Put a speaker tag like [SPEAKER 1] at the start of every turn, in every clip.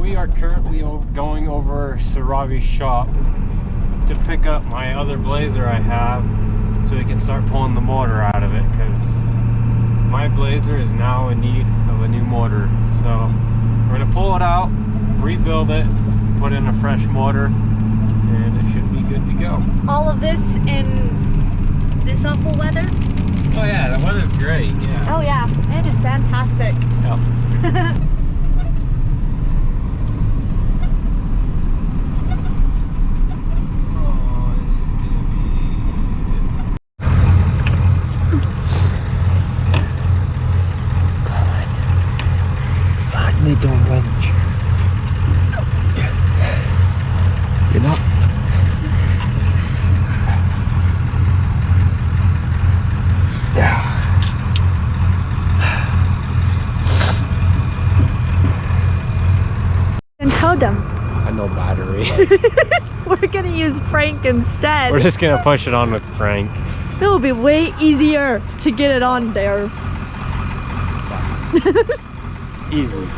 [SPEAKER 1] we are currently going over to Ravi's shop to pick up my other Blazer I have so we can start pulling the motor out of it, because my Blazer is now in need of a new motor. So we're going to pull it out, rebuild it, put in a fresh motor, and it should be good to go.
[SPEAKER 2] All of this in this awful weather?
[SPEAKER 1] Oh yeah, the weather's great, yeah.
[SPEAKER 2] Oh yeah, it is fantastic.
[SPEAKER 1] Yep. Need to wrench. You're not. Yeah.
[SPEAKER 2] And told them.
[SPEAKER 1] I know battery.
[SPEAKER 2] We're gonna use Frank instead.
[SPEAKER 1] We're just gonna push it on with Frank.
[SPEAKER 2] It will be way easier to get it on there.
[SPEAKER 1] Easy.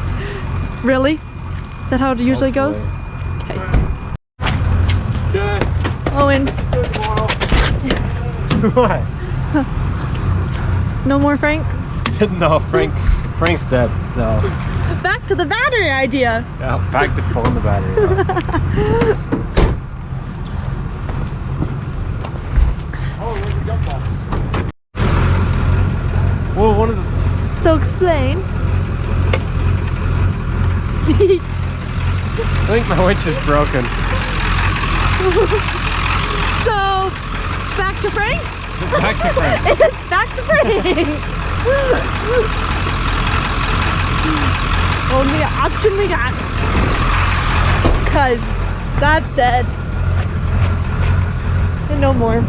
[SPEAKER 2] Really? Is that how it usually goes? Okay. Owen.
[SPEAKER 1] What?
[SPEAKER 2] No more Frank?
[SPEAKER 1] No, Frank's dead, so.
[SPEAKER 2] Back to the battery idea.
[SPEAKER 1] Yeah, back to pulling the battery out. Oh, where's the jump box? Well, one of the...
[SPEAKER 2] So explain.
[SPEAKER 1] I think my winch is broken.
[SPEAKER 2] So, back to Frank?
[SPEAKER 1] Back to Frank.
[SPEAKER 2] It's back to Frank. Only option we got. Cause that's dead. And no more.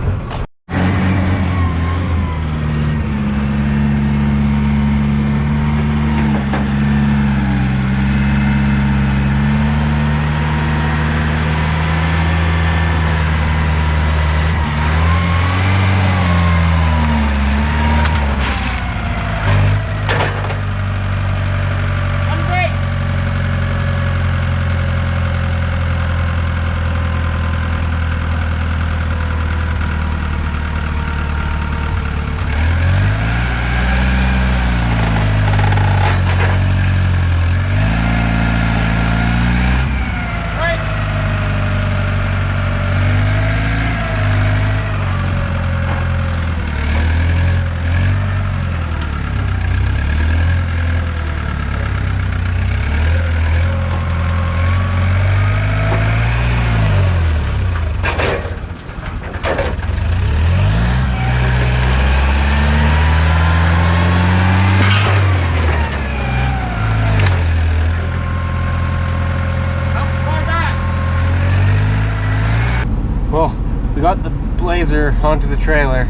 [SPEAKER 1] Well, we got the Blazer onto the trailer.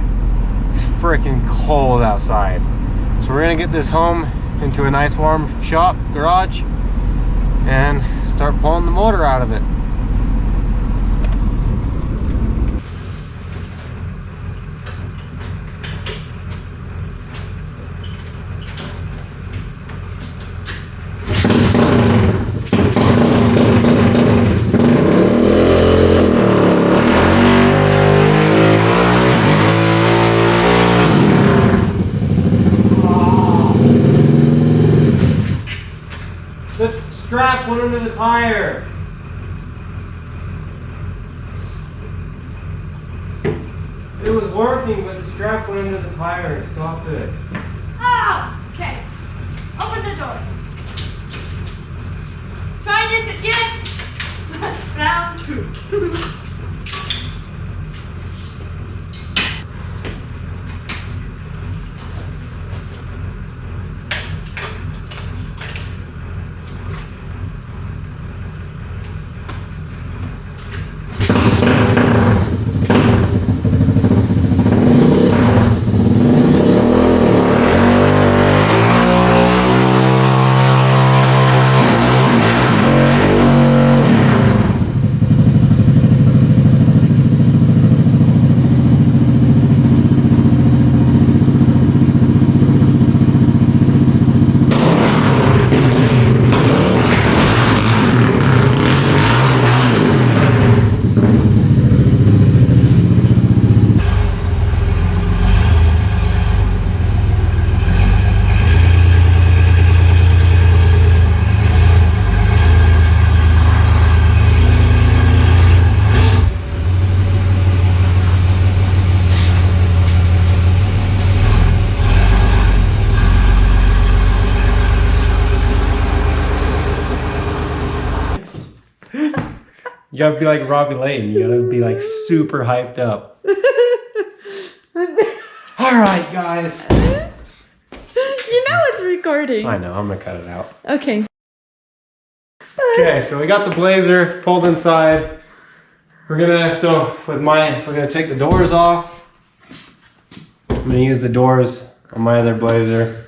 [SPEAKER 1] It's freaking cold outside. So we're gonna get this home into a nice warm shop, garage, and start pulling the motor out of it. The strap went under the tire. It was working, but the strap went under the tire and stopped it.
[SPEAKER 2] Ah! Okay. Open the door. Try this again. Round 2.
[SPEAKER 1] gotta be like Robbie Layton. You gotta be like super hyped up. All right, guys.
[SPEAKER 2] You know it's recording.
[SPEAKER 1] I know. I'm gonna cut it out.
[SPEAKER 2] Okay.
[SPEAKER 1] Okay, so we got the Blazer pulled inside. We're gonna take the doors off. I'm gonna use the doors on my other Blazer.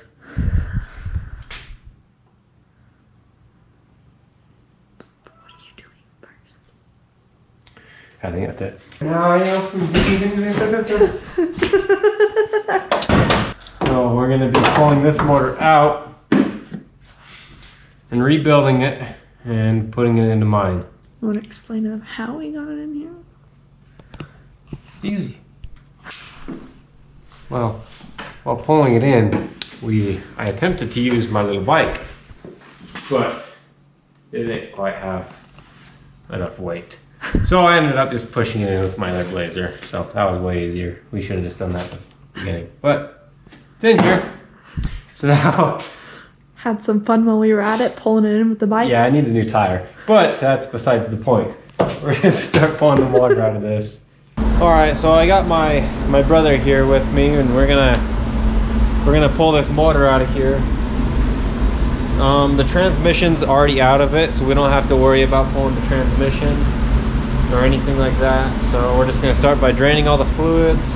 [SPEAKER 2] What are you doing first?
[SPEAKER 1] I think that's it. So we're gonna be pulling this motor out and rebuilding it and putting it into mine.
[SPEAKER 2] You want to explain to them how we got it in here?
[SPEAKER 1] Easy. Well, while pulling it in, I attempted to use my little bike, but it didn't quite have enough weight. So I ended up just pushing it in with my other Blazer. So that was way easier. We should have just done that at the beginning, but it's in here. So now,
[SPEAKER 2] Had some fun while we were at it, pulling it in with the bike.
[SPEAKER 1] yeah, it needs a new tire, but that's besides the point. We're gonna start pulling the water out of this. All right, so I got my brother here with me, and we're gonna pull this motor out of here. The transmission's already out of it, so we don't have to worry about pulling the transmission or anything like that. So we're just gonna start by draining all the fluids,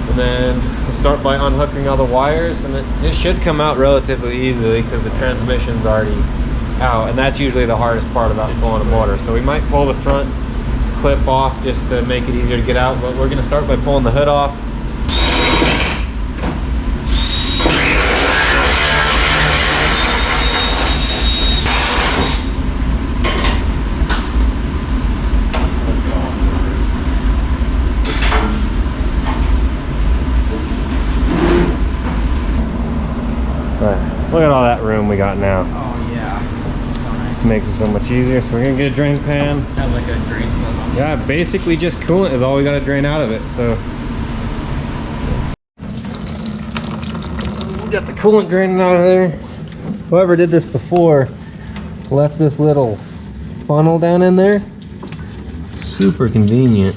[SPEAKER 1] and then we'll start by unhooking all the wires, and it should come out relatively easily because the transmission's already out, and that's usually the hardest part about pulling a motor. So we might pull the front clip off just to make it easier to get out, but we're gonna start by pulling the hood off. Look at all that room we got now.
[SPEAKER 3] Oh yeah, so nice.
[SPEAKER 1] Makes it so much easier. So we're gonna get a drain pan.
[SPEAKER 3] Have like a drain plug on.
[SPEAKER 1] Yeah, basically just coolant is all we gotta drain out of it. So we got the coolant draining out of there. Whoever did this before left this little funnel down in there. Super convenient.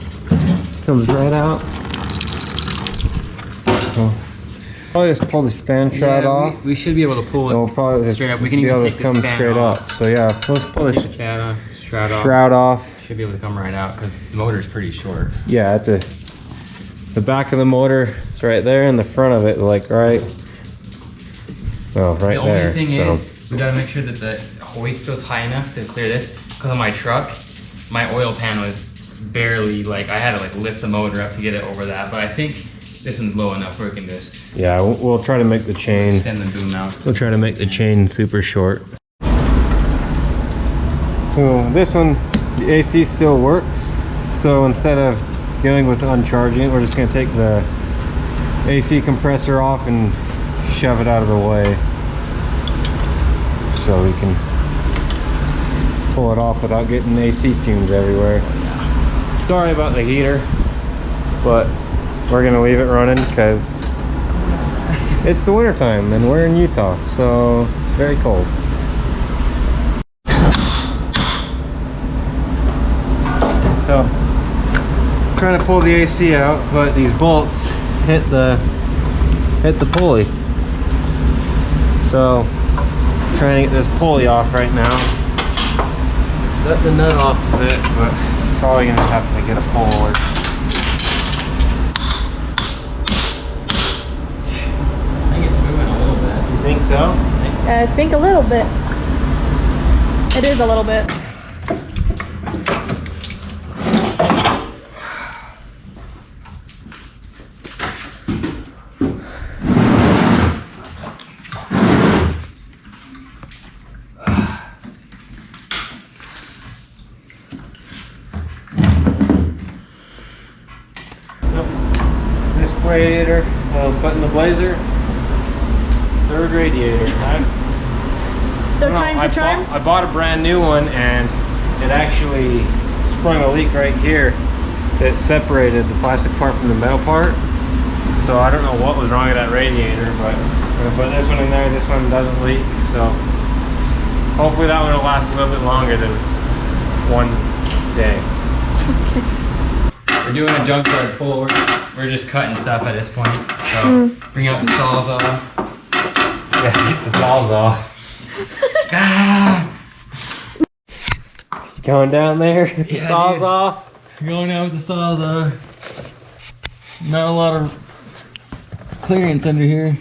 [SPEAKER 1] Comes right out. So, probably just pull this fan shroud off.
[SPEAKER 3] We should be able to pull it.
[SPEAKER 1] We'll probably just
[SPEAKER 3] straight up. We can
[SPEAKER 1] be
[SPEAKER 3] even
[SPEAKER 1] able
[SPEAKER 3] take
[SPEAKER 1] to come
[SPEAKER 3] this fan
[SPEAKER 1] straight
[SPEAKER 3] off.
[SPEAKER 1] up. So yeah, let's pull this
[SPEAKER 3] Take the fan off, shroud
[SPEAKER 1] shroud off.
[SPEAKER 3] Should be able to come right out because the motor's pretty short.
[SPEAKER 1] Yeah, the back of the motor is right there, and the front of it like right. Oh, right
[SPEAKER 3] The
[SPEAKER 1] there.
[SPEAKER 3] only thing
[SPEAKER 1] so.
[SPEAKER 3] is, we gotta make sure that the hoist goes high enough to clear this. Because on my truck, my oil pan was barely I had to lift the motor up to get it over that. But I think this one's low enough where we can just
[SPEAKER 1] Yeah, we'll try to make the chain.
[SPEAKER 3] extend the boom out.
[SPEAKER 1] We'll try to make the chain super short. So this one, the AC still works. So instead of dealing with uncharging it, we're just gonna take the AC compressor off and shove it out of the way, so we can pull it off without getting AC fumes everywhere. Sorry about the heater, but we're gonna leave it running because it's the winter time and we're in Utah, so it's very cold. So, trying to pull the AC out, but these bolts hit the pulley. So, trying to get this pulley off right now. Let the nut off of it, but probably gonna have to get a puller.
[SPEAKER 3] I think it's moving a little bit.
[SPEAKER 1] You think so?
[SPEAKER 2] I think a little bit. It is a little bit.
[SPEAKER 1] This radiator, put in the Blazer. Third radiator.
[SPEAKER 2] Third time's the charm?
[SPEAKER 1] I bought a brand new one, and it actually sprung a leak right here that separated the plastic part from the metal part. So I don't know what was wrong with that radiator, but I'm gonna put this one in there. This one doesn't leak, so hopefully that one will last a little bit longer than one day.
[SPEAKER 3] We're doing a junkyard pull. We're just cutting stuff at this point. So bring out the sawzall.
[SPEAKER 1] Yeah, get the saws off. Going down there, get the saws off.
[SPEAKER 3] Going out with the sawzall. Not a lot of clearance under here.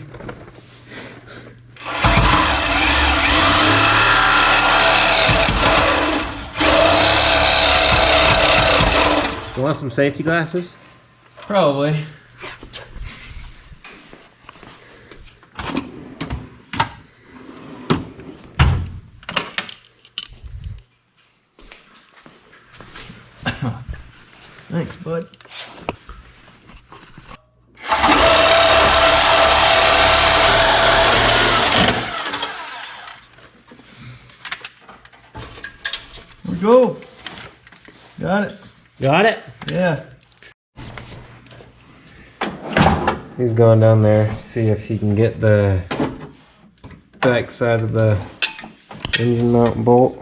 [SPEAKER 1] You want some safety glasses?
[SPEAKER 3] Probably. Thanks, bud. Here we go. Got it.
[SPEAKER 1] Got it?
[SPEAKER 3] Yeah.
[SPEAKER 1] He's going down there to see if he can get the back side of the engine mount bolt.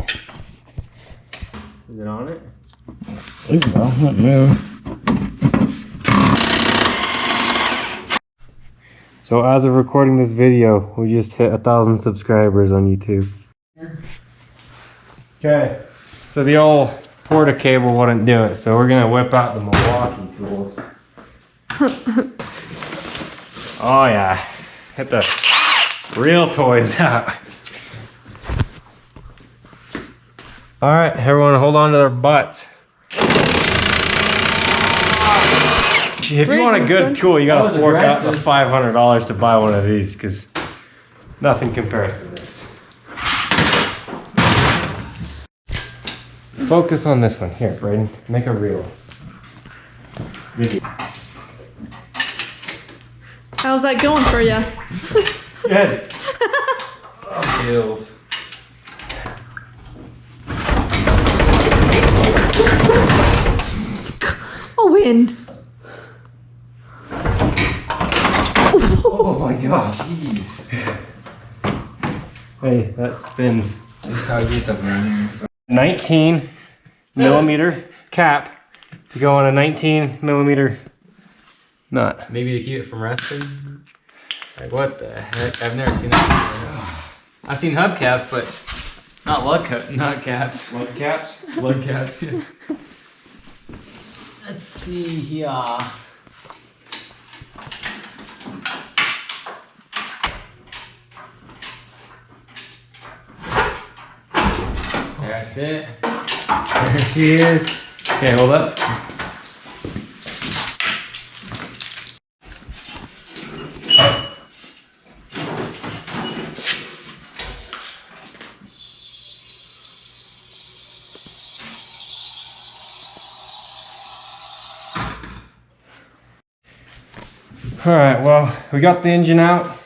[SPEAKER 1] Is it on it?
[SPEAKER 3] I think so. Not move.
[SPEAKER 1] So as of recording this video, we just hit 1,000 subscribers on YouTube. Okay, so the old Porta cable wouldn't do it, so we're gonna whip out the Milwaukee tools. Oh yeah, hit the real toys out. All right, everyone hold on to their butts. If you want a good tool, you gotta fork out the $500 to buy one of these, because nothing compares to this. Focus on this one. Here, Braden, make a reel. Video.
[SPEAKER 2] How's that going for you?
[SPEAKER 1] Good.
[SPEAKER 3] Skills.
[SPEAKER 2] A win.
[SPEAKER 3] Oh my gosh, jeez.
[SPEAKER 1] Hey, that spins.
[SPEAKER 3] This is how you do something around here.
[SPEAKER 1] 19 millimeter cap to go on a 19 millimeter nut.
[SPEAKER 3] Maybe to keep it from rusting. Like what the heck? I've never seen that. I've seen hubcaps, but not nut caps.
[SPEAKER 1] Lug caps?
[SPEAKER 3] Lug caps. Yeah. Let's see here. That's it. There she is. Okay, hold up.
[SPEAKER 1] All right, well, we got the engine out.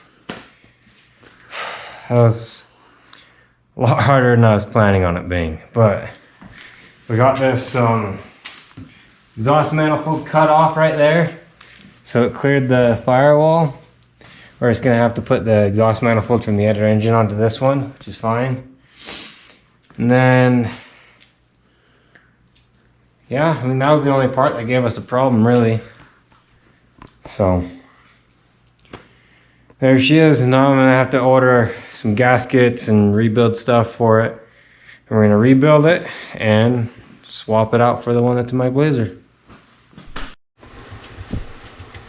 [SPEAKER 1] That was a lot harder than I was planning on it being, but we got this exhaust manifold cut off right there, so it cleared the firewall. We're just gonna have to put the exhaust manifold from the other engine onto this one, which is fine. And then, yeah, I mean, that was the only part that gave us a problem, really. So there she is. Now I'm gonna have to order some gaskets and rebuild stuff for it. And we're gonna rebuild it and swap it out for the one that's in my Blazer.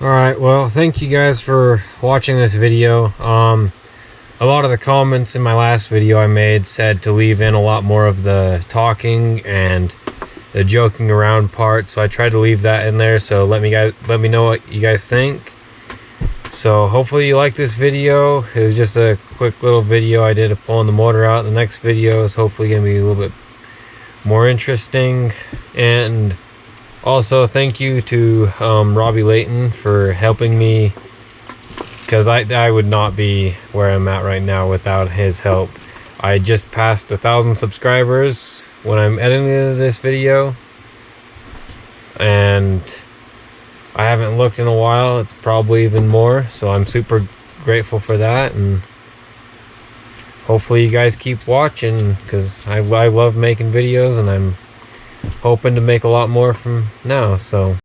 [SPEAKER 1] All right, well, thank you guys for watching this video. A lot of the comments in my last video I made said to leave in a lot more of the talking and the joking around part, so I tried to leave that in there. So let me know what you guys think. So hopefully you like this video. It was just a quick little video I did of pulling the motor out. The next video is hopefully gonna be a little bit more interesting. And also thank you to Robbie Layton for helping me, because I would not be where I'm at right now without his help. I just passed 1,000 subscribers when I'm editing this video, and I haven't looked in a while. It's probably even more, so I'm super grateful for that. And hopefully you guys keep watching, because I love making videos, and I'm hoping to make a lot more from now. So